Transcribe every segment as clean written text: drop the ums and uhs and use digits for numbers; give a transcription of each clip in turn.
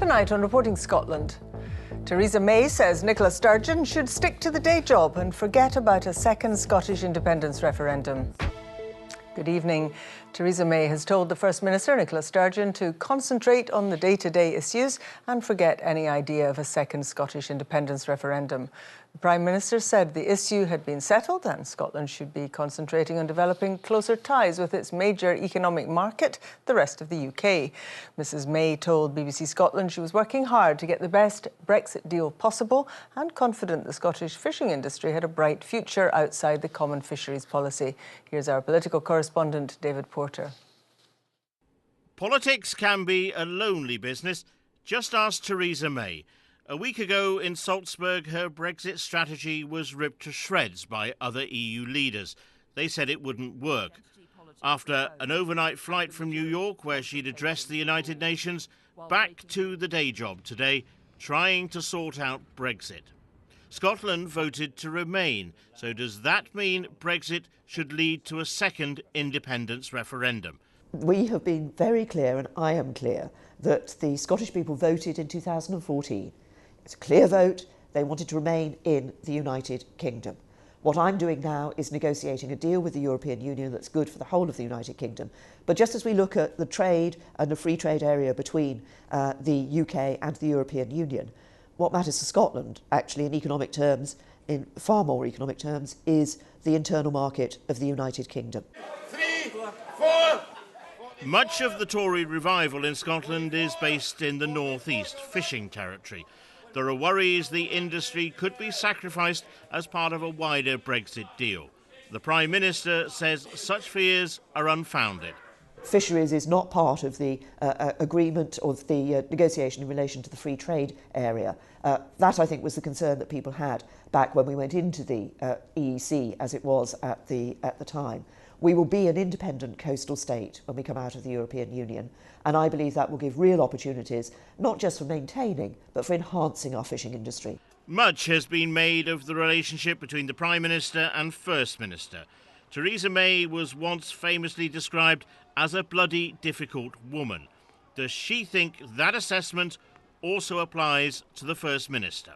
Tonight on Reporting Scotland, Theresa May says Nicola Sturgeon should stick to the day job and forget about a second Scottish independence referendum. Good evening. Theresa May has told the First Minister, Nicola Sturgeon, to concentrate on the day-to-day issues and forget any idea of a second Scottish independence referendum. The Prime Minister said the issue had been settled and Scotland should be concentrating on developing closer ties with its major economic market, the rest of the UK. Mrs May told BBC Scotland she was working hard to get the best Brexit deal possible and confident the Scottish fishing industry had a bright future outside the common fisheries policy. Here's our political correspondent, David Porter. Politics can be a lonely business. Just ask Theresa May. A week ago in Salzburg, her Brexit strategy was ripped to shreds by other EU leaders. They said it wouldn't work. After an overnight flight from New York, where she'd addressed the United Nations, back to the day job today, trying to sort out Brexit. Scotland voted to remain, so does that mean Brexit should lead to a second independence referendum? We have been very clear, and I am clear, that the Scottish people voted in 2014. It's a clear vote. They wanted to remain in the United Kingdom. What I'm doing now is negotiating a deal with the European Union that's good for the whole of the United Kingdom. But just as we look at the trade and the free trade area between the UK and the European Union, what matters to Scotland, actually, in economic terms, in far more economic terms, is the internal market of the United Kingdom. 3, 4... Much of the Tory revival in Scotland is based in the northeast fishing territory. There are worries the industry could be sacrificed as part of a wider Brexit deal. The Prime Minister says such fears are unfounded. Fisheries is not part of the agreement or the negotiation in relation to the free trade area. That, I think, was the concern that people had back when we went into the EEC, as it was at the time. We will be an independent coastal state when we come out of the European Union, and I believe that will give real opportunities, not just for maintaining, but for enhancing our fishing industry. Much has been made of the relationship between the Prime Minister and First Minister. Theresa May was once famously described as a bloody difficult woman. Does she think that assessment also applies to the First Minister?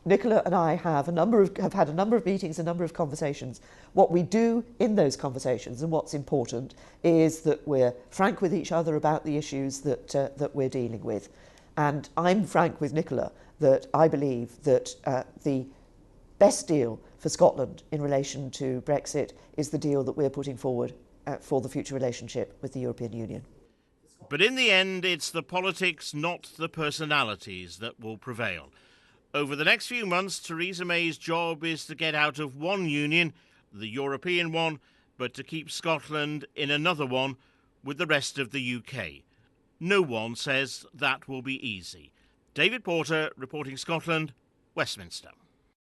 Nicola and I have had a number of meetings, a number of conversations. What we do in those conversations, and what's important, is that we're frank with each other about the issues that we're dealing with. And I'm frank with Nicola that I believe that the best deal for Scotland in relation to Brexit is the deal that we're putting forward for the future relationship with the European Union. But in the end, it's the politics, not the personalities, that will prevail. Over the next few months, Theresa May's job is to get out of one union, the European one, but to keep Scotland in another one with the rest of the UK. No one says that will be easy. David Porter, reporting Scotland, Westminster.